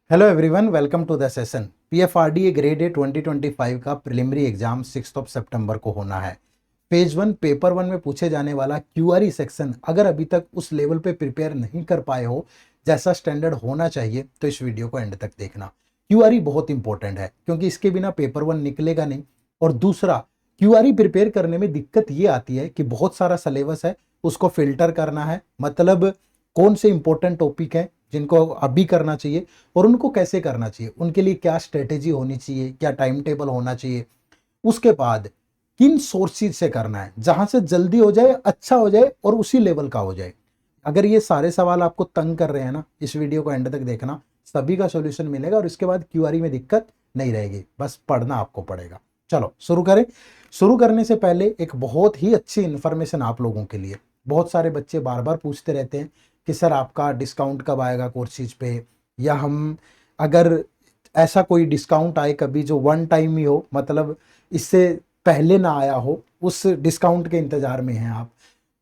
Hello everyone, welcome to the session. PFRDA grade A 2025 का preliminary exam 6 सितंबर को होना है। फेज 1 पेपर 1 में पूछे जाने वाला क्यूआरई सेक्शन अगर अभी तक उस लेवल पे प्रिपेयर नहीं कर पाए हो जैसा स्टैंडर्ड होना चाहिए तो इस वीडियो को एंड तक देखना। क्यूआरई बहुत इंपॉर्टेंट है क्योंकि इसके बिना पेपर 1 निकलेगा नहीं। और दूसरा, क्यूआरई प्रिपेयर करने में दिक्कत ये आती है कि बहुत सारा सिलेबस है, उसको फिल्टर करना है। मतलब कौन से इंपॉर्टेंट टॉपिक है जिनको अभी करना चाहिए और उनको कैसे करना चाहिए, उनके लिए क्या स्ट्रेटेजी होनी चाहिए, क्या टाइम टेबल होना चाहिए। उसके बाद किन सोर्सेज से करना है जहां से जल्दी हो जाए, अच्छा हो जाए और उसी लेवल का हो जाए। अगर ये सारे सवाल आपको तंग कर रहे हैं ना, इस वीडियो को एंड तक देखना, सभी का सॉल्यूशन मिलेगा और इसके बाद क्यूआरई में दिक्कत नहीं रहेगी। बस पढ़ना आपको पड़ेगा। चलो शुरू करें। शुरू करने से पहले एक बहुत ही अच्छी इंफॉर्मेशन आप लोगों के लिए। बहुत सारे बच्चे बार बार पूछते रहते हैं कि सर आपका डिस्काउंट कब आएगा कोर्सेज पे, या हम अगर ऐसा कोई डिस्काउंट आए कभी जो वन टाइम ही हो, मतलब इससे पहले ना आया हो, उस डिस्काउंट के इंतजार में हैं आप,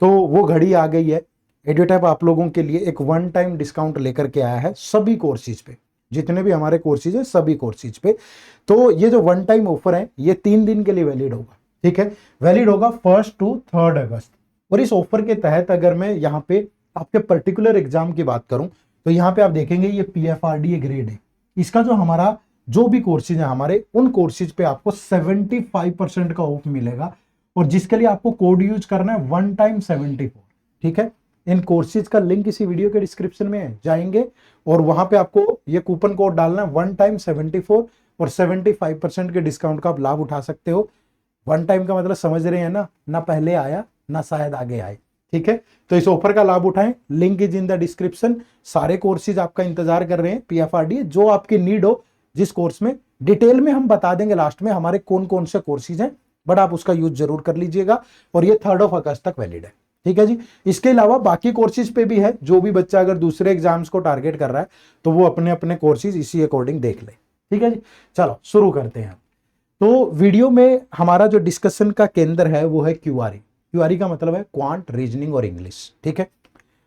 तो वो घड़ी आ गई है। एड्यूटैप आप लोगों के लिए एक वन टाइम डिस्काउंट लेकर के आया है सभी कोर्सेज पे, जितने भी हमारे कोर्सेज है सभी कोर्सेज पे। तो ये जो वन टाइम ऑफर है ये 3 दिन के लिए वैलिड होगा। ठीक है, वैलिड होगा 1 to 3 अगस्त। और इस ऑफर के तहत अगर मैं यहाँ पे आपके पर्टिकुलर एग्जाम की बात करूं तो यहाँ पे आप देखेंगे ये पीएफआरडीए ग्रेड है। इसका जो हमारा जो भी कोर्सेज है हमारे, उन कोर्सेज पे आपको 75% का ऑफ मिलेगा। और जिसके लिए आपको कोड यूज करना है वन टाइम 74। ठीक है, इन कोर्सेज का लिंक इसी वीडियो के डिस्क्रिप्शन में है, जाएंगे और वहां पे आपको ये कूपन कोड डालना है वन टाइम 74 और 75% के डिस्काउंट का आप लाभ उठा सकते हो। वन टाइम का मतलब समझ रहे हैं ना पहले आया ना शायद आगे आए। ठीक है, तो इस ऑफर का लाभ उठाएं, link is in the description. सारे कोर्सेज आपका इंतजार कर रहे हैं पीएफआरडीए, जो आपकी नीड हो जिस कोर्स में, डिटेल में हम बता देंगे लास्ट में हमारे कौन कौन से कोर्सेज हैं, बट आप उसका यूज जरूर कर लीजिएगा। और ये 3 अगस्त तक वैलिड है। ठीक है जी। इसके अलावा बाकी कोर्सेज पे भी है, जो भी बच्चा अगर दूसरे एग्जाम्स को टारगेट कर रहा है तो वो अपने अपने कोर्सेज इसी अकॉर्डिंग देख ले। ठीक है जी, चलो शुरू करते हैं। तो वीडियो में हमारा जो डिस्कशन का केंद्र है वो है क्यूआरई। क्यूआरई का मतलब है क्वांट, रीजनिंग और इंग्लिश। ठीक है,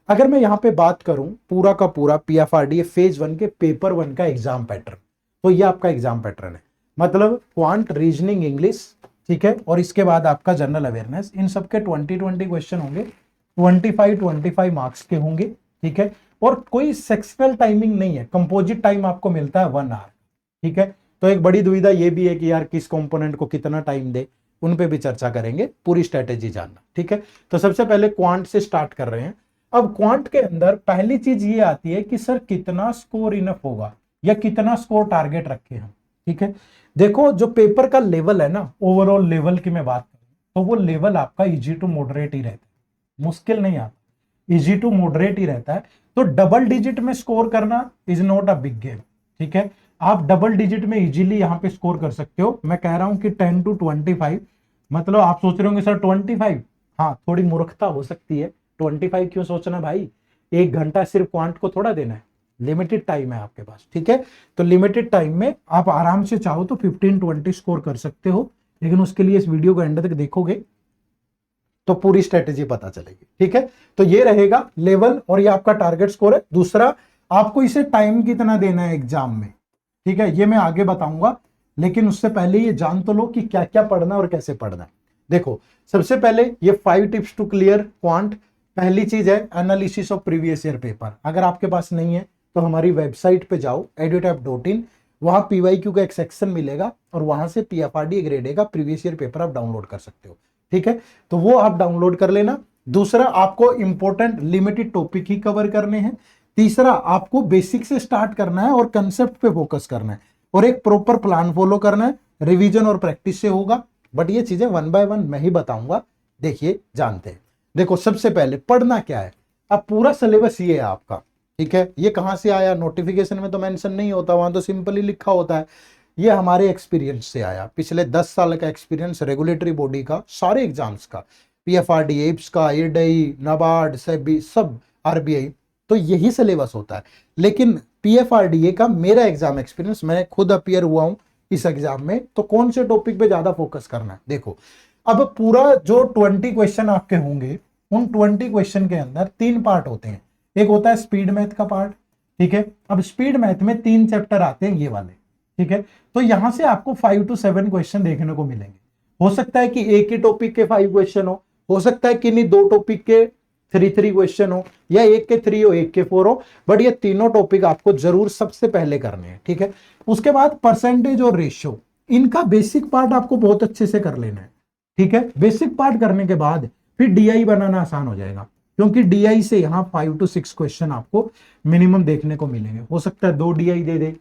अगर मैं यहां पे बात करूं पूरा का पूरा पीएफआरडीए फेज 1 के पेपर 1 का एग्जाम पैटर्न, तो ये आपका एग्जाम पैटर्न है। मतलब क्वांट, रीजनिंग, इंग्लिश, ठीक है, और इसके बाद आपका जनरल अवेयरनेस। इन सबके 20 क्वेश्चन होंगे, 25 मार्क्स के होंगे। ठीक है, और कोई सेक्शनल टाइमिंग नहीं है, कंपोजिट टाइम आपको मिलता है 1 आवर। ठीक है, तो एक बड़ी दुविधा ये भी है कि यार किस कंपोनेंट को कितना टाइम दे, उन पे भी चर्चा करेंगे, पूरी स्ट्रेटेजी जानना। ठीक है, तो सबसे पहले क्वांट से स्टार्ट कर रहे हैं। अब क्वांट के अंदर पहली चीज ये आती है कि सर कितना स्कोर इनफ होगा या कितना स्कोर टारगेट रखे हम। ठीक है, देखो जो पेपर का लेवल है ना, ओवरऑल लेवल की मैं बात करूं तो वो लेवल आपका इजी टू मॉडरेट ही रहता है, मुश्किल नहीं आता, इजी टू मॉडरेट ही रहता है। तो डबल डिजिट में स्कोर करना is not a big game. ठीक है, आप डबल डिजिट में इजीली यहां पे स्कोर कर सकते हो। मैं कह रहा हूं कि 10 to 25। मतलब आप सोच रहे होंगे सर 25, हाँ थोड़ी मूर्खता हो सकती है। 25 क्यों सोचना भाई, 1 घंटा सिर्फ क्वांट को थोड़ा देना है, लिमिटेड टाइम है आपके पास। ठीक है, तो लिमिटेड टाइम में आप आराम से चाहो तो 15-20 स्कोर कर सकते हो, लेकिन उसके लिए इस वीडियो को एंड तक देखोगे तो पूरी स्ट्रेटेजी पता चलेगी। ठीक है, तो ये रहेगा लेवल और ये आपका टारगेट स्कोर है। दूसरा, आपको इसे टाइम कितना देना है एग्जाम में। ठीक है, ये मैं आगे बताऊंगा, लेकिन उससे पहले ये जान तो लो कि क्या क्या पढ़ना और कैसे पढ़ना है। देखो, सबसे पहले ये 5 टिप्स टू क्लियर क्वांट। पहली चीज है analysis of previous year paper. अगर आपके पास नहीं है तो हमारी वेबसाइट पे जाओ edutap.in, वहां पीवाईक्यू का एक सेक्शन मिलेगा और वहां से पीएफआरडीए ग्रेड ए का प्रीवियस ईयर पेपर आप डाउनलोड कर सकते हो। ठीक है, तो वो आप डाउनलोड कर लेना। दूसरा, आपको इंपॉर्टेंट लिमिटेड टॉपिक ही कवर करने हैं। तीसरा, आपको बेसिक से स्टार्ट करना है और कंसेप्ट पे फोकस करना है और एक प्रॉपर प्लान फॉलो करना है। रिवीजन और प्रैक्टिस से होगा, बट ये चीजें 1 by 1 मैं ही बताऊंगा। देखिए जानते हैं। देखो, सबसे पहले पढ़ना क्या है। अब पूरा सिलेबस ये है आपका। ठीक है, ये कहां से आया, नोटिफिकेशन में तो मेंशन नहीं होता, वहां तो सिंपली लिखा होता है। ये हमारे एक्सपीरियंस से आया, पिछले 10 साल का एक्सपीरियंस रेगुलेटरी बॉडी का, सारे एग्जाम्स का, पीएफआरडी, एप्स का, एडई, नाबार्ड, सेबी, सब, आरबीआई, तो यही सिलेबस होता है। लेकिन पीएफआरडीए का मेरा एग्जाम एक्सपीरियंस, मैं खुद अपियर हुआ हूं इस एग्जाम में, तो कौन से टॉपिक पे ज्यादा फोकस करना है। देखो, अब पूरा जो 20 क्वेश्चन आपके होंगे, उन 20 क्वेश्चन के अंदर 3 पार्ट होते हैं। एक होता है स्पीड मैथ का पार्ट, ठीक है। अब स्पीड मैथ में 3 चैप्टर आते हैं ये वाले, ठीक है। तो यहां से आपको 5 to 7 क्वेश्चन देखने को मिलेंगे। हो सकता है कि एक ही टॉपिक के 5 क्वेश्चन हो सकता है कि नहीं 2 टॉपिक के 3 क्वेश्चन हो, या एक के 3 हो एक के 4 हो, बट ये तीनों टॉपिक आपको जरूर सबसे पहले करने हैं, ठीक है। उसके बाद परसेंटेज और रेशियो, इनका बेसिक पार्ट आपको बहुत अच्छे से कर लेना है, ठीक है। बेसिक पार्ट करने के बाद फिर डीआई बनाना आसान हो जाएगा, क्योंकि डीआई से यहां 5 to 6 क्वेश्चन आपको मिनिमम देखने को मिलेंगे। हो सकता है 2 डीआई दे दे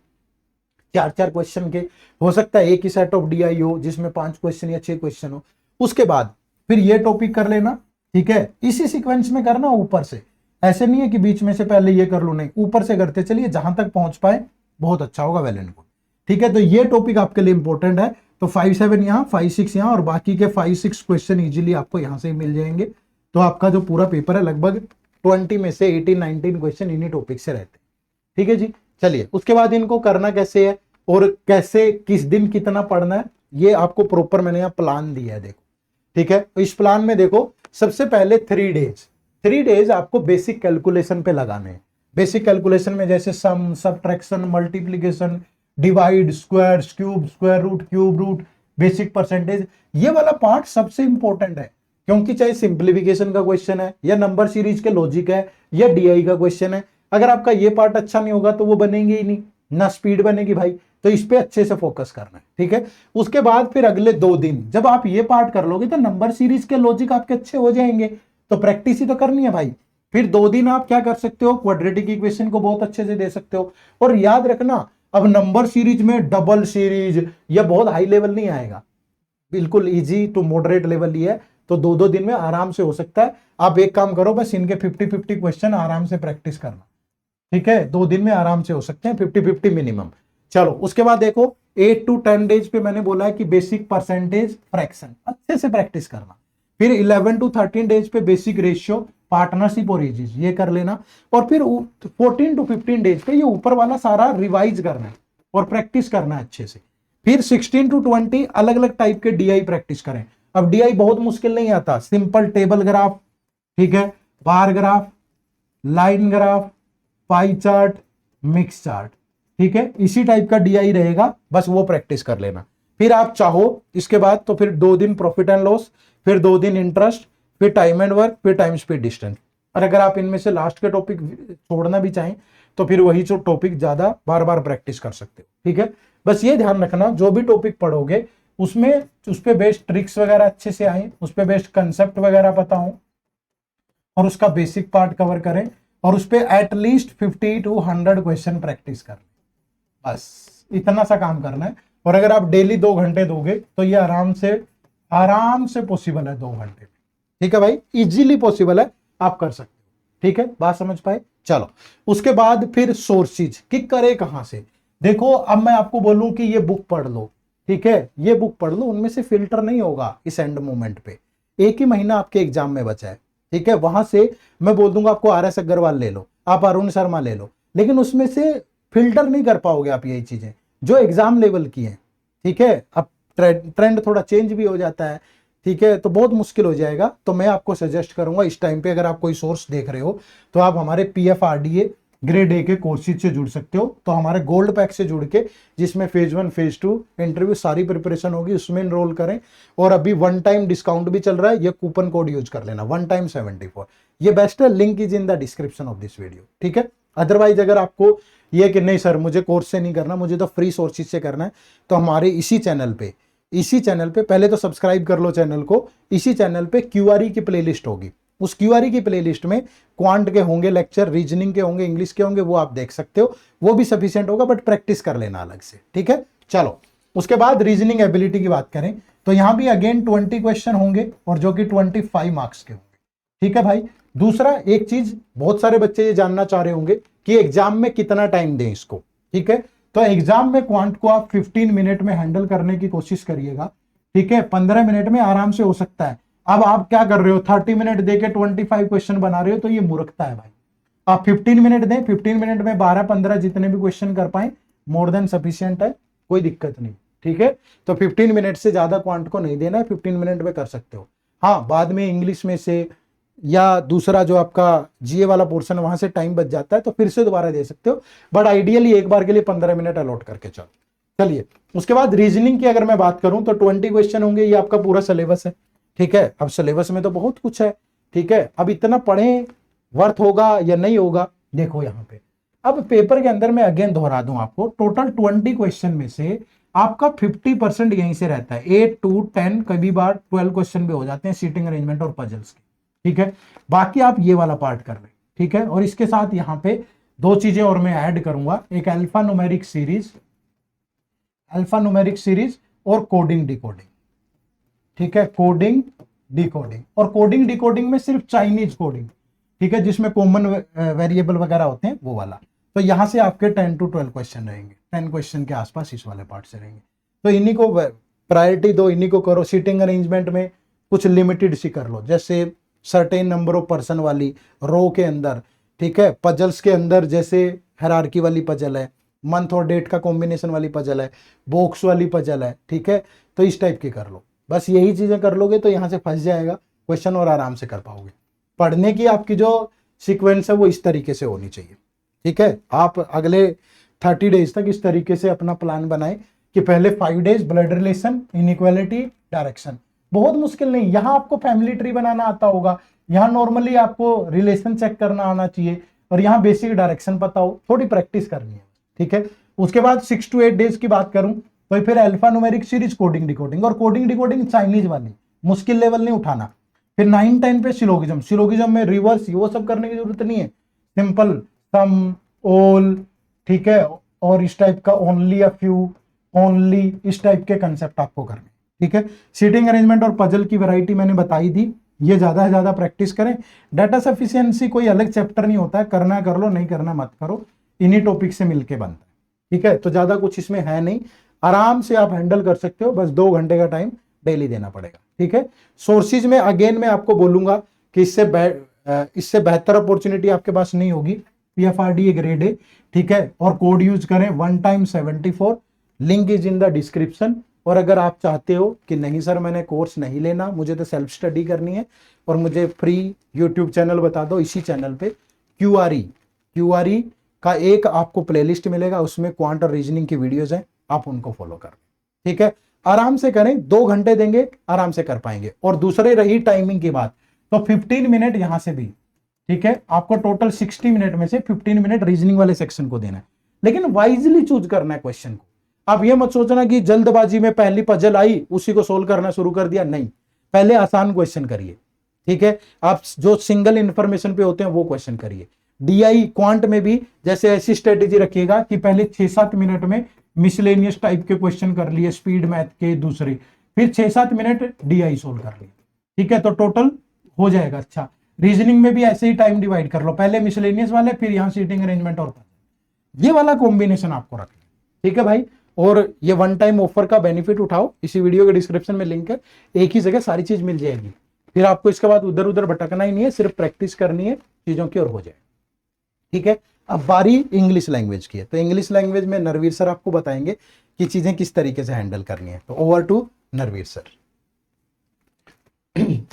4 क्वेश्चन के, हो सकता है एक ही सेट ऑफ डीआई हो जिसमें 5 क्वेश्चन या 6 क्वेश्चन हो। उसके बाद फिर ये टॉपिक कर लेना, ठीक है। इसी सीक्वेंस में करना ऊपर से, ऐसे नहीं है कि बीच में से पहले ये कर लो, नहीं, ऊपर से करते चलिए, जहां तक पहुंच पाए बहुत अच्छा होगा, वेल एंड गुड, ठीक है। तो ये टॉपिक आपके लिए इंपॉर्टेंट है। तो 5-7 यहाँ, 5-6 यहाँ, और बाकी के 5-6 क्वेश्चन इजीली आपको यहां से ही मिल जाएंगे। तो आपका जो पूरा पेपर है लगभग 20 में से 18-19 क्वेश्चन इन्हीं टॉपिक से रहते हैं, ठीक है जी। चलिए, उसके बाद इनको करना कैसे है और कैसे किस दिन कितना पढ़ना है, ये आपको प्रॉपर मैंने यहाँ प्लान दिया है, देखो, ठीक है। तो इस प्लान में देखो, सबसे पहले 3 डेज आपको बेसिक कैलकुलेशन पे लगाने हैं। बेसिक कैलकुलेशन में जैसे sum, subtraction, multiplication, divide, square, cube, square root, cube root, basic percentage, ये वाला पार्ट सबसे इंपॉर्टेंट है, क्योंकि चाहे सिंप्लीफिकेशन का क्वेश्चन है या नंबर सीरीज के लॉजिक है या डीआई का क्वेश्चन है, अगर आपका ये पार्ट अच्छा नहीं होगा तो वो बनेंगे ही नहीं, ना स्पीड बनेगी भाई। तो इस पे अच्छे से फोकस करना है, ठीक है। उसके बाद फिर अगले 2 दिन जब आप ये पार्ट कर लोगे तो नंबर सीरीज के लॉजिक आपके अच्छे हो जाएंगे, तो प्रैक्टिस ही तो करनी है भाई। फिर 2 दिन आप क्या कर सकते हो, क्वाड्रेटिक इक्वेशन को बहुत अच्छे से दे सकते हो। और याद रखना, अब नंबर सीरीज में डबल सीरीज या बहुत हाई लेवल नहीं आएगा, बिल्कुल इजी टू मॉडरेट लेवल ही है। तो 2-2 दिन में आराम से हो सकता है। आप एक काम करो, बस इनके 50-50 क्वेश्चन आराम से प्रैक्टिस करना, ठीक है। 2 दिन में आराम से हो सकते हैं 50-50 मिनिमम। चलो, उसके बाद देखो 8 to 10 डेज पे मैंने बोला है कि बेसिक परसेंटेज, फ्रैक्शन अच्छे से प्रैक्टिस करना। फिर 11 to 13 डेज पे बेसिक रेशियो, पार्टनरशिप और एजेस, ये कर लेना। और फिर 14 to 15 डेज पे ये ऊपर वाला सारा रिवाइज करना है और प्रैक्टिस करना है अच्छे से। फिर 16 to 20 अलग अलग टाइप के डीआई प्रैक्टिस करें। अब डीआई बहुत मुश्किल नहीं आता, सिंपल टेबल ग्राफ, ठीक है, bar graph, line graph, pie chart, mix chart, ठीक है, इसी टाइप का डीआई रहेगा, बस वो प्रैक्टिस कर लेना। फिर आप चाहो इसके बाद तो फिर 2 दिन प्रॉफिट एंड लॉस, फिर 2 दिन इंटरेस्ट, फिर टाइम एंड वर्क, फिर टाइम स्पीड डिस्टेंस। और अगर आप इनमें से लास्ट के टॉपिक छोड़ना भी चाहें तो फिर वही जो टॉपिक ज्यादा बार बार प्रैक्टिस कर सकते हो, ठीक है। बस ये ध्यान रखना, जो भी टॉपिक पढ़ोगे उसमें उस पे बेस्ड ट्रिक्स वगैरह अच्छे से आए, उस पे बेस्ड कंसेप्ट वगैरह पता हो, और उसका बेसिक पार्ट कवर करें, और उस पे एटलीस्ट 50 to 100 क्वेश्चन प्रैक्टिस कर, बस इतना सा काम करना है। और अगर आप डेली 2 घंटे दोगे तो ये आराम से पॉसिबल है 2 घंटे में, ठीक है भाई, इजीली पॉसिबल है, आप कर सकते हो, ठीक है। बात समझ पाए? चलो, उसके बाद फिर सोर्सेज कि करे कहां से। देखो, अब मैं आपको बोलूं कि ये बुक पढ़ लो, ठीक है, ये बुक पढ़ लो, उनमें से फिल्टर नहीं होगा इस एंड मोमेंट पे। 1 ही महीना आपके एग्जाम में बचा है, ठीक है। वहां से मैं बोल दूंगा आपको RS अग्रवाल ले लो, आप अरुण शर्मा ले लो, लेकिन उसमें से फिल्टर नहीं कर पाओगे आप यही चीजें जो एग्जाम लेवल की हैं, ठीक है। अब ट्रेंड थोड़ा चेंज भी हो जाता है, ठीक है, तो बहुत मुश्किल हो जाएगा। तो मैं आपको सजेस्ट करूंगा इस टाइम पे, अगर आप कोई सोर्स देख रहे हो तो आप हमारे PFRDA ग्रेड A के कोर्सेज से जुड़ सकते हो। तो हमारे गोल्ड पैक से जुड़ के, जिसमें फेज 1 फेज 2 इंटरव्यू सारी प्रिपरेशन होगी, उसमें इनरोल करें। और अभी 1 टाइम डिस्काउंट भी चल रहा है, ये कूपन कोड यूज कर लेना, 1 टाइम 74, ये बेस्ट है। Link is in the description of this video, ठीक है। अदरवाइज अगर आपको ये कि नहीं सर मुझे कोर्स से नहीं करना, मुझे तो फ्री सोर्सेज से करना है, तो हमारे इसी चैनल पे पहले तो सब्सक्राइब कर लो चैनल को। इसी चैनल पे QRE की प्लेलिस्ट होगी, उस QRE की प्लेलिस्ट में क्वांट के होंगे लेक्चर, रीजनिंग के होंगे, इंग्लिश के होंगे, वो आप देख सकते हो, वो भी सफिशिएंट होगा, बट प्रैक्टिस कर लेना अलग से, ठीक है। चलो, उसके बाद रीजनिंग एबिलिटी की बात करें तो यहां भी अगेन 20 क्वेश्चन होंगे, और जो कि 25 मार्क्स के होंगे, ठीक है भाई। दूसरा एक चीज बहुत सारे बच्चे ये जानना चाह रहे होंगे कि एग्जाम में कितना टाइम दें इसको, ठीक है। तो एग्जाम में क्वांट को आप 15 मिनट में हैंडल करने की कोशिश करिएगा, ठीक है। 15 मिनट में आराम से हो सकता है। अब आप क्या कर रहे हो, 30 मिनट देके 25 क्वेश्चन बना रहे हो, तो ये मूर्खता है भाई। आप 15 मिनट दें, 15 मिनट में 12-15 जितने भी क्वेश्चन कर पाए, मोर देन सफिशियंट है, कोई दिक्कत नहीं, ठीक है। तो 15 मिनट से ज्यादा क्वांट को नहीं देना है, 15 मिनट में कर सकते हो। हाँ, बाद में इंग्लिश में से या दूसरा जो आपका जीए वाला पोर्शन वहां से टाइम बच जाता है तो फिर से दोबारा दे सकते हो, बट आइडियली एक बार के लिए 15 मिनट अलॉट करके चलो। चलिए, उसके बाद रीजनिंग की अगर मैं बात करूं तो 20 क्वेश्चन होंगे, ये आपका पूरा सिलेबस है, ठीक है। अब सिलेबस में तो बहुत कुछ है, ठीक है। अब इतना पढ़ें वर्थ होगा या नहीं होगा, देखो यहाँ पे। अब पेपर के अंदर मैं अगेन दोहरा दूं आपको, टोटल 20 क्वेश्चन में से आपका 50% यहीं से रहता है, 8 to 10, कभी बार 12 क्वेश्चन भी हो जाते हैं सीटिंग अरेंजमेंट और पजल्स के, ठीक है। बाकी आप ये वाला पार्ट कर लें, ठीक है। और इसके साथ यहाँ पे दो चीजें और मैं ऐड करूंगा, एक अल्फा न्यूमेरिक सीरीज और कोडिंग डिकोडिंग, ठीक है। कोडिंग डिकोडिंग, और कोडिंग डिकोडिंग में सिर्फ चाइनीज कोडिंग, ठीक है, जिसमें कॉमन वेरिएबल वगैरह होते हैं वो वाला। तो यहां से आपके 10 to 12 क्वेश्चन रहेंगे, 10 क्वेश्चन के आसपास इस वाले पार्ट से रहेंगे। तो इन्हीं को प्रायोरिटी दो, इन्हीं को करो। सीटिंग अरेंजमेंट में कुछ लिमिटेड सी कर लो, जैसे सर्टेन नंबर ऑफ पर्सन वाली रो के अंदर, ठीक है। पजल्स के अंदर जैसे हायरार्की वाली पजल है, मंथ और डेट का कॉम्बिनेशन वाली पजल है, बॉक्स वाली पजल है, ठीक है। तो इस टाइप की कर लो, बस यही चीजें कर लोगे तो यहां से फंस जाएगा क्वेश्चन और आराम से कर पाओगे। पढ़ने की आपकी जो सीक्वेंस है वो इस तरीके से होनी चाहिए, ठीक है। आप अगले 30 डेज तक इस तरीके से अपना प्लान बनाएं कि पहले 5 days blood relation, inequality, direction. बहुत मुश्किल नहीं, यहाँ आपको फैमिली ट्री बनाना आता होगा, यहाँ नॉर्मली आपको रिलेशन चेक करना आना चाहिए, और यहाँ बेसिक डायरेक्शन पता हो, थोड़ी प्रैक्टिस करनी है, ठीक है। उसके बाद 6 to 8 डेज की बात करूं तो फिर alpha numeric series, coding decoding, और कोडिंग डिकोडिंग चाइनीज वाली, मुश्किल लेवल नहीं उठाना। फिर 9-10 पे सिलोगिज्म में रिवर्स वो सब करने की जरूरत नहीं है, सिंपल सम, ऑल, ठीक है, और इस टाइप का ओनली, अ फ्यू, ओनली, इस टाइप के कंसेप्ट आपको करने, ठीक है। सीटिंग अरेंजमेंट और पजल की वैरायटी मैंने बताई थी, ये ज्यादा से ज्यादा प्रैक्टिस करें। डाटा सफिशिएंसी कोई अलग चैप्टर नहीं होता है, करना कर लो, नहीं करना मत करो, इन्हीं टॉपिक से मिलके बनता है, ठीक है। तो ज्यादा कुछ इसमें है नहीं, आराम से आप हैंडल कर सकते हो, बस 2 घंटे का टाइम डेली देना पड़ेगा, ठीक है। सोर्सेज में अगेन मैं आपको बोलूंगा कि इससे बेहतर अपॉर्चुनिटी आपके पास नहीं होगी। पीएफआरडीए ग्रेड ए, ठीक है, और कोड यूज करें 1 time 74, link is in the description. और अगर आप चाहते हो कि नहीं सर मैंने कोर्स नहीं लेना, मुझे तो सेल्फ स्टडी करनी है और मुझे फ्री यूट्यूब चैनल बता दो, इसी चैनल पे क्यूआरई का एक आपको प्लेलिस्ट मिलेगा, उसमें क्वांट और रीजनिंग की वीडियोस हैं, आप उनको फॉलो करें, ठीक है। आराम से करें, 2 घंटे देंगे, आराम से कर पाएंगे। और दूसरे रही टाइमिंग की बात, तो 15 मिनट यहां से भी, ठीक है। आपको टोटल 60 मिनट में से 15 मिनट रीजनिंग वाले सेक्शन को देना है, लेकिन वाइजली चूज करना है क्वेश्चन को। आप ये मत सोचना कि जल्दबाजी में पहली पजल आई उसी को सोल्व करना शुरू कर दिया, नहीं, पहले आसान क्वेश्चन करिए, ठीक है। आप जो सिंगल इंफॉर्मेशन पे होते हैं वो क्वेश्चन करिए। डीआई क्वांट में भी जैसे ऐसी स्ट्रेटेजी रखिएगा कि पहले 6-7 मिनट में मिसलेनियस टाइप के क्वेश्चन कर लिए, स्पीड मैथ के दूसरे, फिर 6-7 मिनट डीआई सोल्व कर लिए, ठीक है। तो टोटल हो जाएगा अच्छा। रीजनिंग में भी ऐसे ही टाइम डिवाइड कर लो, पहले मिसलेनियस वाले, फिर यहाँ सीटिंग अरेंजमेंट, और ये वाला कॉम्बिनेशन आपको रखना, ठीक है भाई। और ये 1 टाइम ऑफर का बेनिफिट उठाओ, इसी वीडियो के डिस्क्रिप्शन में लिंक है, एक ही जगह सारी चीज मिल जाएगी, फिर आपको इसके बाद उधर उधर भटकना ही नहीं है, सिर्फ प्रैक्टिस करनी है चीजों की और हो जाए, ठीक है। अब बारी इंग्लिश लैंग्वेज की है, तो इंग्लिश लैंग्वेज में नरवीर सर आपको बताएंगे कि चीजें किस तरीके से हैंडल करनी है। तो over to Narveer sir.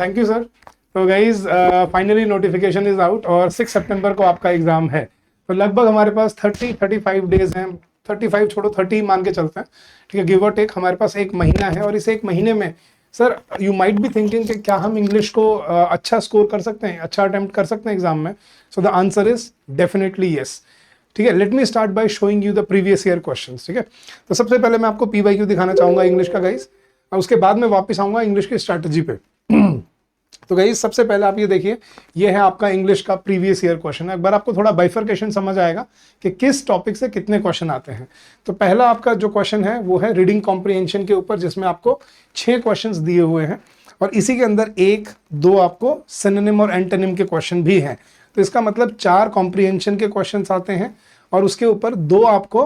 Thank you sir. तो guys finally notification is out और 6 सितंबर को आपका एग्जाम है। तो लगभग हमारे पास 35 डेज हैं, 35 छोड़ो 30 मान के चलते हैं, ठीक है, गिव और टेक। हमारे पास 1 महीना है और इस 1 महीने में sir you might be thinking कि क्या हम इंग्लिश को अच्छा स्कोर कर सकते हैं, अच्छा अटेम्प्ट कर सकते हैं एग्जाम में। So the answer is definitely yes, ठीक है। Let me start by showing you the previous year questions, ठीक है। तो सबसे पहले मैं आपको पीवाईक्यू दिखाना चाहूंगा इंग्लिश का गाइज, और उसके बाद में वापस आऊंगा इंग्लिश की स्ट्रैटेजी पे। तो गाइस सबसे पहले आप ये देखिए, ये है आपका इंग्लिश का प्रीवियस ईयर क्वेश्चन है। एक बार आपको थोड़ा बाइफर्केशन समझ आएगा कि किस टॉपिक से कितने क्वेश्चन आते हैं। तो पहला आपका जो क्वेश्चन है वो है रीडिंग कॉम्प्रिहेंशन के ऊपर, जिसमें आपको 6 क्वेश्चंस दिए हुए हैं और इसी के अंदर 1-2 आपको सिनोनिम और एंटोनिम के क्वेश्चन भी हैं। तो इसका मतलब 4 कॉम्प्रिहेंशन के क्वेश्चंस आते हैं और उसके ऊपर 2 आपको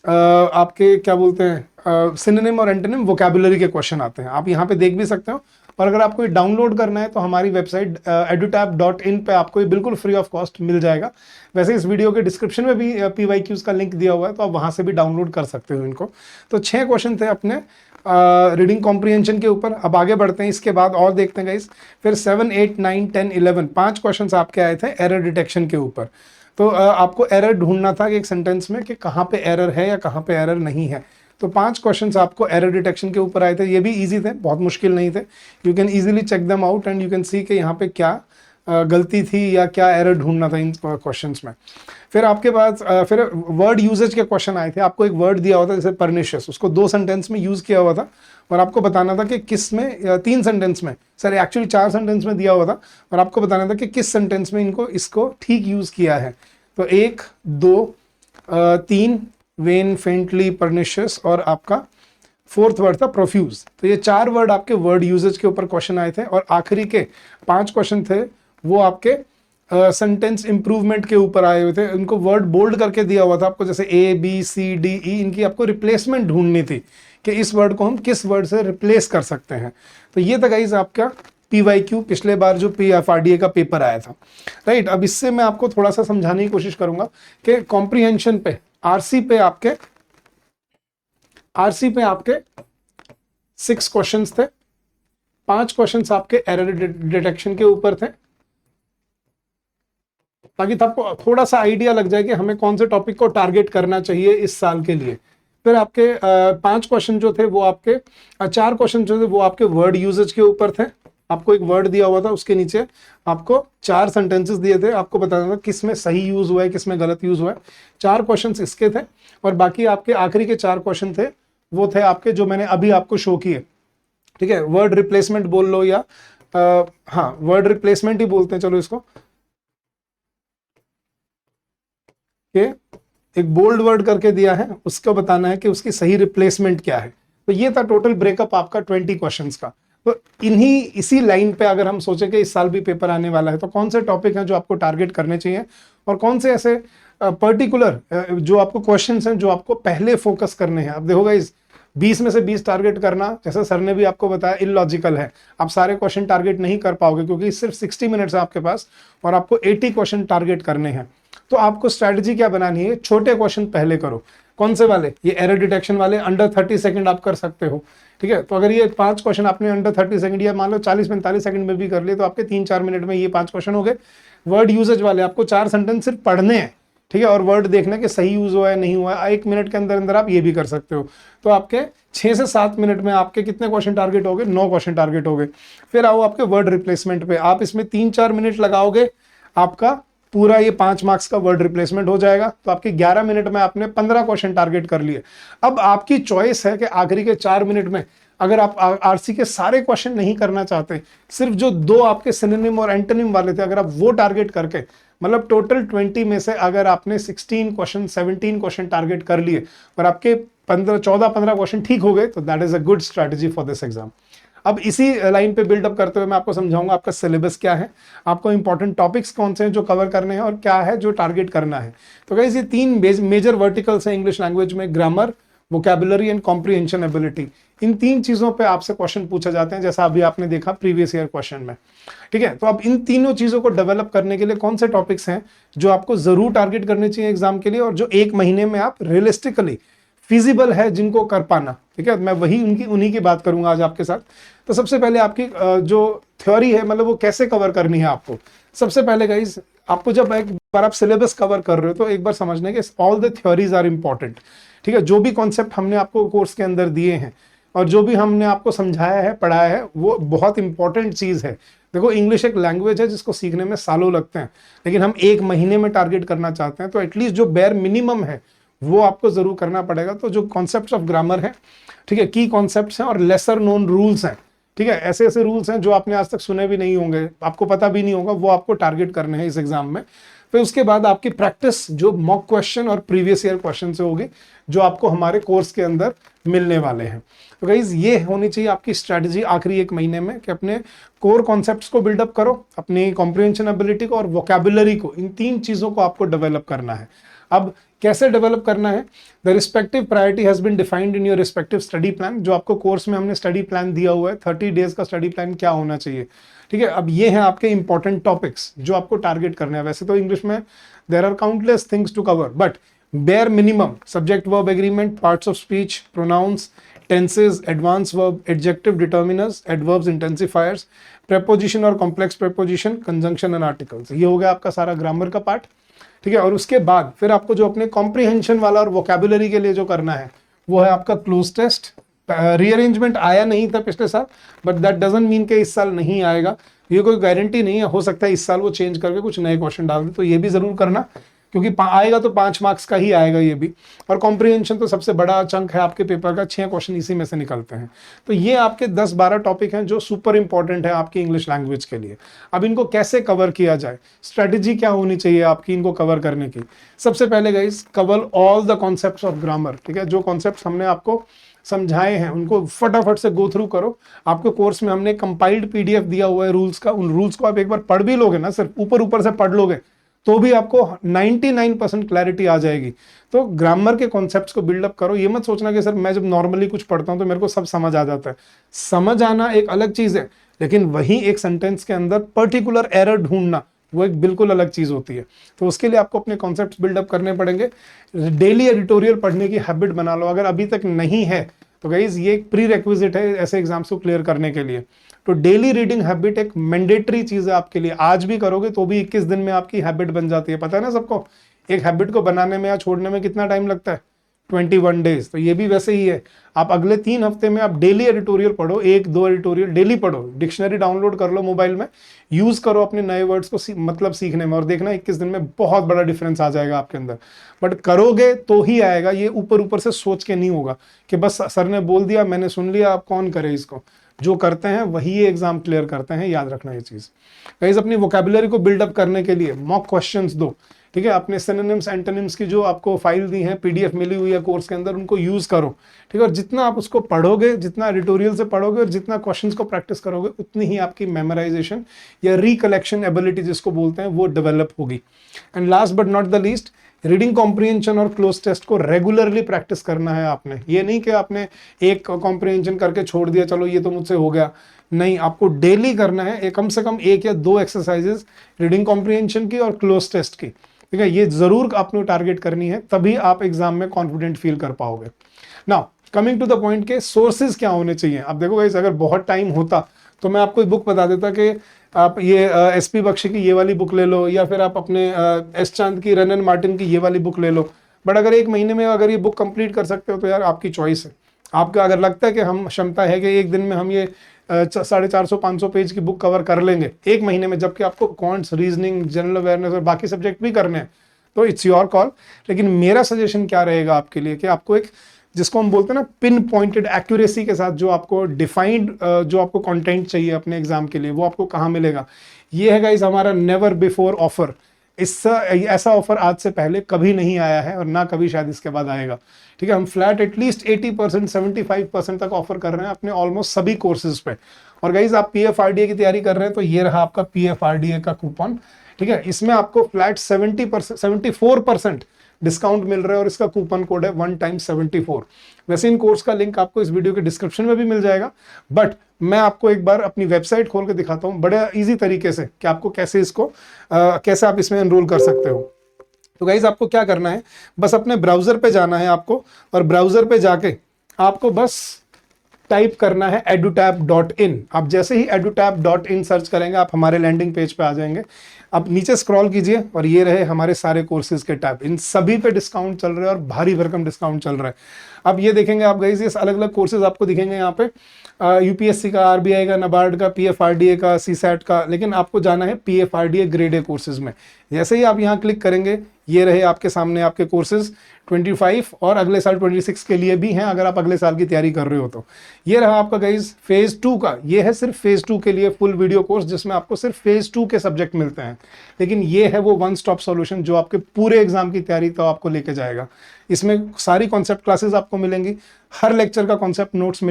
आपके क्या बोलते हैं सिनोनिम और एंटोनिम वोकैबुलरी के क्वेश्चन आते हैं। आप यहाँ पे देख भी सकते हो, और अगर आपको ये डाउनलोड करना है तो हमारी वेबसाइट edutab.in पे आपको ये बिल्कुल फ्री ऑफ कॉस्ट मिल जाएगा। वैसे इस वीडियो के डिस्क्रिप्शन में भी PYQs का लिंक दिया हुआ है, तो आप वहाँ से भी डाउनलोड कर सकते हो इनको। तो 6 क्वेश्चन थे अपने रीडिंग कॉम्प्रिहेंशन के ऊपर। अब आगे बढ़ते हैं, इसके बाद और देखते हैं गाइस। फिर 7, 8, 9, 10, 11 5 क्वेश्चन आपके आए थे एरर डिटेक्शन के ऊपर। तो आपको एरर ढूंढना था कि एक सेंटेंस में कि कहाँ पे एरर है या कहाँ पे एरर नहीं है। तो 5 क्वेश्चंस आपको एरर डिटेक्शन के ऊपर आए थे। ये भी इजी थे, बहुत मुश्किल नहीं थे। You can easily check them out and you can see कि यहाँ पे क्या गलती थी या क्या एरर ढूंढना था इन क्वेश्चंस में। फिर आपके पास फिर वर्ड यूजेज के क्वेश्चन आए थे। आपको एक वर्ड दिया हुआ था जैसे परनिशियस, उसको 2 सेंटेंस में यूज किया हुआ था और आपको बताना था कि किस में 3 सेंटेंस में, सर एक्चुअली 4 सेंटेंस में दिया हुआ था और आपको बताना था कि किस सेंटेंस में इसको ठीक यूज किया है। तो 1, 2, 3 वेन, फेंटली, परनिशियस और आपका 4th वर्ड था प्रोफ्यूज। तो ये 4 वर्ड आपके वर्ड यूजेज के ऊपर क्वेश्चन आए थे। और आखिरी के 5 क्वेश्चन थे वो आपके सेंटेंस इंप्रूवमेंट के ऊपर आए हुए थे। इनको वर्ड बोल्ड करके दिया हुआ था आपको, जैसे ABCDE, इनकी आपको रिप्लेसमेंट ढूंढनी थी कि इस वर्ड को हम किस वर्ड से रिप्लेस कर सकते हैं। तो ये था गाइस आपका PYQ पिछले बार जो PFRDA का पेपर आया था, राइट। अब इससे मैं आपको थोड़ा सा समझाने की कोशिश करूंगा कि कॉम्प्रिहेंशन पे RC पे आपके 6 क्वेश्चंस थे। 5 क्वेश्चंस आपके एरर डिटेक्शन के ऊपर थे, ताकि आपको थोड़ा सा आइडिया लग जाए कि हमें कौन से टॉपिक को टारगेट करना चाहिए इस साल के लिए। फिर आपके 5 क्वेश्चन जो थे वो आपके 4 क्वेश्चन जो थे वो आपके वर्ड यूजेज के ऊपर थे। आपको एक वर्ड दिया हुआ था, उसके नीचे आपको 4 सेंटेंसेस दिए थे, आपको बताना था किस में सही यूज हुआ है, किस में गलत यूज हुआ है। 4 क्वेश्चन इसके थे और बाकी आपके आखिरी के 4 क्वेश्चन थे वो थे आपके जो मैंने अभी आपको शो किए, ठीक है। वर्ड रिप्लेसमेंट बोल लो या हाँ वर्ड रिप्लेसमेंट ही बोलते हैं, चलो इसको, कि एक बोल्ड वर्ड करके दिया है, उसको बताना है कि उसकी सही रिप्लेसमेंट क्या है। तो ये था टोटल ब्रेकअप आपका 20 क्वेश्चंस का। तो इसी लाइन पे अगर हम सोचें कि इस साल भी पेपर आने वाला है तो कौन से टॉपिक हैं जो आपको टारगेट करने चाहिए और कौन से ऐसे पर्टिकुलर जो आपको क्वेश्चंस हैं जो आपको पहले फोकस करने हैं। अब देखो गाइस, 20 में से 20 टारगेट करना, जैसे सर ने भी आपको बताया, इलॉजिकल है। आप सारे क्वेश्चन टारगेट नहीं कर पाओगे क्योंकि सिर्फ 60 मिनट्स है आपके पास और आपको 80 क्वेश्चन टारगेट करने हैं। तो आपको स्ट्रैटेजी क्या बनानी है, छोटे क्वेश्चन पहले करो। कौन से वाले? ये एरर डिटेक्शन वाले, अंडर 30 सेकंड आप कर सकते हो, ठीक है। तो अगर ये 5 क्वेश्चन आपने अंडर 30 सेकंड या मान लो 40-45 सेकंड में भी कर लिए तो आपके 3-4 मिनट में ये 5 क्वेश्चन हो गए। वर्ड यूजेज वाले आपको 4 सेंटेंस सिर्फ पढ़ने हैं, ठीक है, और वर्ड देखना कि सही यूज हुआ है नहीं हुआ है। 1 मिनट के अंदर अंदर आप ये भी कर सकते हो। तो आपके 6 से 7 मिनट में आपके कितने क्वेश्चन टारगेट हो गए? 9 क्वेश्चन टारगेट हो गए। फिर आओ आपके वर्ड रिप्लेसमेंट पे, आप इसमें 3-4 मिनट लगाओगे, आपका पूरा ये 5 मार्क्स का वर्ड रिप्लेसमेंट हो जाएगा। तो आपके 11 मिनट में आपने 15 क्वेश्चन टारगेट कर लिए। अब आपकी चॉइस है कि आखिरी के 4 मिनट में अगर आप आरसी के सारे क्वेश्चन नहीं करना चाहते, सिर्फ जो 2 आपके सिनोनिम और एंटोनिम वाले थे अगर आप वो टारगेट करके, मतलब टोटल 20 में से अगर आपने 17 क्वेश्चन 17 क्वेश्चन टारगेट कर लिए और आपके 14-15 क्वेश्चन ठीक हो गए, तो that is a good strategy for this exam. अब इसी लाइन पे बिल्डअप करते हुए मैं आपको समझाऊंगा आपका सिलेबस क्या है, आपको इंपॉर्टेंट टॉपिक्स कौन से हैं जो कवर करने हैं और क्या है जो टारगेट करना है। तो गाइस ये 3 मेजर वर्टिकल्स हैं इंग्लिश लैंग्वेज में, grammar, vocabulary and comprehension ability. इन 3 चीजों पे आपसे क्वेश्चन पूछा जाते हैं, जैसा अभी आपने देखा प्रीवियस ईयर क्वेश्चन में, ठीक है। तो अब इन तीनों चीजों को डेवलप करने के लिए कौन से टॉपिक्स हैं जो आपको जरूर टारगेट करने चाहिए एग्जाम के लिए और जो 1 महीने में आप रियलिस्टिकली फिजिबल है जिनको कर पाना, ठीक है। मैं उन्हीं की बात करूंगा आज आपके साथ। तो सबसे पहले आपकी जो थ्योरी है, मतलब वो कैसे कवर करनी है आपको। सबसे पहले गाइस, आपको जब एक बार आप सिलेबस कवर कर रहे हो तो एक बार समझने के all the theories are important, ठीक है। जो भी कॉन्सेप्ट हमने आपको कोर्स के अंदर दिए हैं और जो भी हमने आपको समझाया है, पढ़ाया है, वो बहुत इंपॉर्टेंट चीज है। देखो, इंग्लिश एक लैंग्वेज है जिसको सीखने में सालों लगते हैं, लेकिन हम 1 महीने में टारगेट करना चाहते हैं, तो एटलीस्ट जो बेयर मिनिमम है वो आपको जरूर करना पड़ेगा। तो जो कॉन्सेप्ट्स ऑफ ग्रामर है, ठीक है, की कॉन्सेप्ट्स हैं और लेसर नोन रूल्स हैं, ठीक है, ऐसे ऐसे रूल्स हैं जो आपने आज तक सुने भी नहीं होंगे, आपको पता भी नहीं होगा, वो आपको टारगेट करने हैं इस एग्जाम में। फिर उसके बाद आपकी प्रैक्टिस जो मॉक क्वेश्चन और प्रीवियस ईयर क्वेश्चन से होगी, जो आपको हमारे कोर्स के अंदर मिलने वाले हैं। तो गाइज ये होनी चाहिए आपकी स्ट्रैटेजी आखिरी 1 महीने में कि अपने कोर कॉन्सेप्ट्स को बिल्डअप करो, अपनी कॉम्प्रिहेंशन एबिलिटी को और वोकैबुलरी को, इन 3 चीजों को आपको डेवलप करना है। अब कैसे डेवलप करना है? The respective priority has been defined in your respective study plan. जो आपको कोर्स में हमने स्टडी प्लान दिया हुआ है, 30 डेज का स्टडी प्लान क्या होना चाहिए, ठीक है। अब ये हैं आपके इंपॉर्टेंट टॉपिक्स जो आपको टारगेट करने हैं। वैसे तो इंग्लिश में there are countless things to cover, but bare minimum subject verb agreement, parts of speech, pronouns, tenses, advanced verb, adjective determiners, adverbs, intensifiers, preposition और complex preposition, conjunction and articles। ये हो गया आपका सारा ग्रामर का part, ठीक है। और उसके बाद फिर आपको जो अपने कॉम्प्रिहेंशन वाला और वोकेबुलरी के लिए जो करना है वो है आपका क्लोज टेस्ट। रीअरेंजमेंट आया नहीं था पिछले साल, बट दैट डजंट मीन कि इस साल नहीं आएगा, ये कोई गारंटी नहीं है, हो सकता है इस साल वो चेंज करके कुछ नए क्वेश्चन डाल दे, तो ये भी जरूर करना, क्योंकि आएगा तो 5 मार्क्स का ही आएगा ये भी। और कॉम्प्रिहेंशन तो सबसे बड़ा चंक है आपके पेपर का, 6 क्वेश्चन इसी में से निकलते हैं। तो ये आपके 10-12 टॉपिक हैं जो सुपर इंपॉर्टेंट है आपकी इंग्लिश लैंग्वेज के लिए। अब इनको कैसे कवर किया जाए, स्ट्रेटेजी क्या होनी चाहिए आपकी इनको कवर करने की? सबसे पहले guys, cover all the concepts of grammar, ठीक है। जो कॉन्सेप्ट्स हमने आपको समझाए हैं उनको फटाफट से गो थ्रू करो। आपको कोर्स में हमने कंपाइल्ड पीडीएफ दिया हुआ है रूल्स का, उन रूल्स को आप एक बार पढ़ भी लोगे ना, सिर्फ ऊपर ऊपर से पढ़ लोगे तो भी आपको 99% क्लैरिटी आ जाएगी। तो ग्रामर के कॉन्सेप्ट्स को बिल्डअप करो। ये मत सोचना कि सर मैं जब नॉर्मली कुछ पढ़ता हूं तो मेरे को सब समझ आ जाता है। समझ आना एक अलग चीज है, लेकिन वही एक सेंटेंस के अंदर पर्टिकुलर एरर ढूंढना वो एक बिल्कुल अलग चीज होती है। तो उसके लिए आपको अपने कॉन्सेप्ट्स बिल्डअप करने पड़ेंगे। डेली एडिटोरियल पढ़ने की हैबिट बना लो, अगर अभी तक नहीं है तो गाइज ये एक प्री रिक्विजिट है ऐसे एग्जाम्स को क्लियर करने के लिए। तो डेली रीडिंग हैबिट एक मैंडेटरी चीज है आपके लिए। आज भी करोगे तो भी 21 दिन में आपकी हैबिट बन जाती है। पता है ना सबको, एक हैबिट को बनाने में या छोड़ने में कितना टाइम लगता है? 21 डेज। तो ये भी वैसे ही है। आप अगले 3 हफ्ते में आप डेली एडिटोरियल पढ़ो, 1-2 एडिटोरियल डेली पढ़ो। डिक्शनरी डाउनलोड कर लो मोबाइल में, यूज करो अपने नए वर्ड्स को मतलब सीखने में, और देखना 21 दिन में बहुत बड़ा डिफरेंस आ जाएगा आपके अंदर। बट करोगे तो ही आएगा, ये ऊपर ऊपर से सोच के नहीं होगा कि बस सर ने बोल दिया मैंने सुन लिया, आप कौन करे इसको। जो करते हैं वही ये एग्जाम क्लियर करते हैं, याद रखना ये चीज। गाइस अपनी वोकैबुलरी को बिल्डअप करने के लिए मॉक क्वेश्चंस दो, ठीक है। अपने सिनोनिम्स एंटोनिम्स की जो आपको फाइल दी है, पीडीएफ मिली हुई है कोर्स के अंदर, उनको यूज करो, ठीक है। और जितना आप उसको पढ़ोगे, जितना एडिटोरियल से पढ़ोगे और जितना क्वेश्चंस को प्रैक्टिस करोगे, उतनी ही आपकी मेमोराइजेशन या रिकलेक्शन एबिलिटी जिसको बोलते हैं वो डेवलप होगी। And last but not the least, reading comprehension और क्लोज टेस्ट को रेगुलरली प्रैक्टिस करना है आपने। ये नहीं कि आपने एक कॉम्प्रिहेंशन करके छोड़ दिया, चलो ये तो मुझसे हो गया, नहीं, आपको डेली करना है। कम से कम 1 या 2 एक्सरसाइजेस रीडिंग कॉम्प्रिहेंशन की और क्लोज टेस्ट की, ठीक है। ये जरूर आपने टारगेट करनी है, तभी आप एग्जाम में कॉन्फिडेंट फील कर पाओगे। Now coming to the point के सोर्सेज क्या होने चाहिए। अब देखो गाइस, अगर बहुत टाइम होता तो मैं आपको एक बुक बता देता कि आप ये एसपी बख्शी की ये वाली बुक ले लो, या फिर आप अपने एस चांद की, रन एंड मार्टिन की ये वाली बुक ले लो। बट अगर 1 महीने में अगर ये बुक कंप्लीट कर सकते हो तो यार आपकी चॉइस है। आपका अगर लगता है कि हम क्षमता है कि एक दिन में हम ये 450-500 पेज की बुक कवर कर लेंगे 1 महीने में, जबकि आपको क्वांट्स, रीजनिंग, जनरल अवेयरनेस और बाकी सब्जेक्ट भी करने हैं, तो इट्स योर कॉल। लेकिन मेरा सजेशन क्या रहेगा आपके लिए कि आपको एक, जिसको हम बोलते हैं ना, पिन पॉइंटेड एक्यूरेसी के साथ जो आपको डिफाइंड जो आपको कंटेंट चाहिए अपने एग्जाम के लिए, वो आपको कहाँ मिलेगा? ये है गाइस हमारा नेवर बिफोर ऑफर। ऐसा ऑफर आज से पहले कभी नहीं आया है और ना कभी शायद इसके बाद आएगा, ठीक है। हम फ्लैट एटलीस्ट 80%, 75% तक ऑफर कर रहे हैं अपने ऑलमोस्ट सभी कोर्सेज पे। और गाइस आप पीएफआरडीए की तैयारी कर रहे हैं तो ये रहा आपका पीएफआरडीए का कूपन, ठीक है। इसमें आपको फ्लैट 74% डिस्काउंट मिल रहा है और इसका कूपन कोड है 1x74। वैसे इन कोर्स का लिंक आपको इस वीडियो के डिस्क्रिप्शन में भी मिल जाएगा, बट मैं आपको एक बार अपनी वेबसाइट खोल के दिखाता हूँ बड़े इजी तरीके से कि आपको कैसे इसको कैसे आप इसमें एनरोल कर सकते हो। तो गाइज आपको क्या करना है, बस अपने ब्राउजर पे जाना है आपको, और ब्राउजर पे जाके आपको बस टाइप करना है edutab.in। आप जैसे ही edutab.in सर्च करेंगे आप हमारे लैंडिंग पेज पे आ जाएंगे। आप नीचे स्क्रॉल कीजिए और ये रहे हमारे सारे कोर्सेज के टैब। इन सभी पे डिस्काउंट चल रहा है और भारी भरकम डिस्काउंट चल रहा है। अब ये देखेंगे आप गाइस, ये अलग अलग कोर्सेज आपको दिखेंगे यहाँ पे, यूपीएससी का, आरबीआई का, नाबार्ड का, पीएफआरडीए का, सीसैट का, लेकिन आपको जाना है पीएफआरडीए ग्रेड ए कोर्सेज में। जैसे ही आप यहाँ क्लिक करेंगे ये रहे आपके सामने आपके कोर्सेज 25 और अगले साल 26 के लिए भी हैं, अगर आप अगले साल की तैयारी कर रहे हो तो। ये रहा आपका गाइज फेज 2 का, ये है सिर्फ फेज 2 के लिए फुल वीडियो कोर्स, जिसमें आपको सिर्फ फेज 2 के सब्जेक्ट मिलते हैं। लेकिन ये है वो वन स्टॉप सॉल्यूशन जो आपके पूरे एग्जाम की तैयारी तो आपको लेके जाएगा। इसमें सारी कॉन्सेप्ट क्लासेस आपको मिलेंगी, हर लेक्चर का कॉन्सेप्ट नोट्स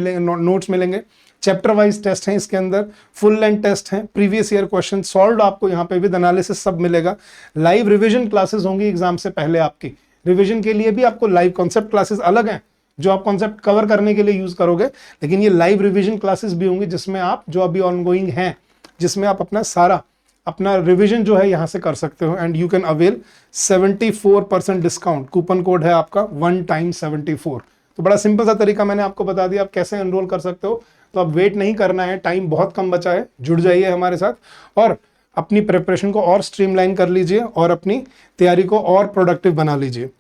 मिलेंगे, चैप्टर वाइज टेस्ट हैं इसके अंदर, फुल लेंथ टेस्ट हैं, प्रीवियस ईयर क्वेश्चन सॉल्व आपको यहाँ पे विद एनालिसिस सब मिलेगा। लाइव रिवीजन क्लासेस होंगी एग्जाम से पहले आपकी, रिविजन के लिए भी आपको लाइव कॉन्सेप्ट क्लासेस अलग हैं जो आप कॉन्सेप्ट कवर करने के लिए यूज करोगे, लेकिन ये लाइव रिवीजन क्लासेस भी होंगी जिसमें आप जो अभी ऑनगोइंग हैं, जिसमें आप अपना रिवीजन जो है यहां से कर सकते हो and you can avail 74% discount. Coupon code है आपका 1 टाइम 74। तो बड़ा सिंपल सा तरीका मैंने आपको बता दिया आप कैसे एनरोल कर सकते हो। तो अब वेट नहीं करना है, टाइम बहुत कम बचा है, जुड़ जाइए हमारे साथ और अपनी प्रिपरेशन को और स्ट्रीमलाइन कर लीजिए और अपनी तैयारी को और प्रोडक्टिव बना लीजिए।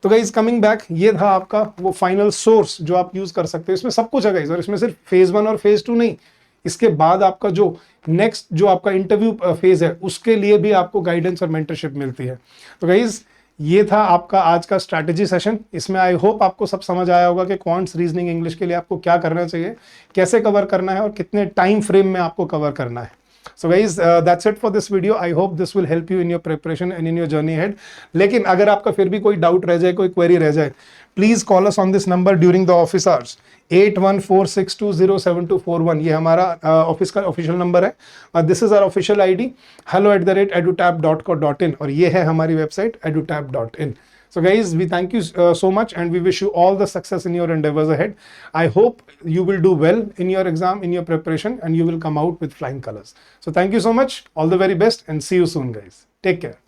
तो गाइज कमिंग बैक, ये था आपका वो फाइनल सोर्स जो आप यूज कर सकते हो। इसमें सब कुछ है गाइज, और इसमें सिर्फ फेज 1 और फेज 2 नहीं, इसके बाद आपका जो नेक्स्ट जो आपका इंटरव्यू फेज है उसके लिए भी आपको गाइडेंस और मेंटरशिप मिलती है। तो गाइज ये था आपका आज का स्ट्रैटेजी सेशन। इसमें आई होप आपको सब समझ आया होगा कि क्वांट्स, रीजनिंग, इंग्लिश के लिए आपको क्या करना चाहिए, कैसे कवर करना है और कितने टाइम फ्रेम में आपको कवर करना है। So guys, that's it for this video. I hope this will help you in your preparation and in your journey ahead. लेकिन अगर आपका फिर भी कोई डाउट रह जाए, कोई क्वेरी रह जाए, please call us on this number during the office hours 8146207241। ये हमारा ऑफिस का ऑफिशियल नंबर है और this is our official ID hello@edutab.co.in और ये है हमारी website edutab.in। So guys, we thank you so much and we wish you all the success in your endeavors ahead. I hope you will do well in your exam, in your preparation, and you will come out with flying colors. So thank you so much. All the very best and see you soon guys. Take care.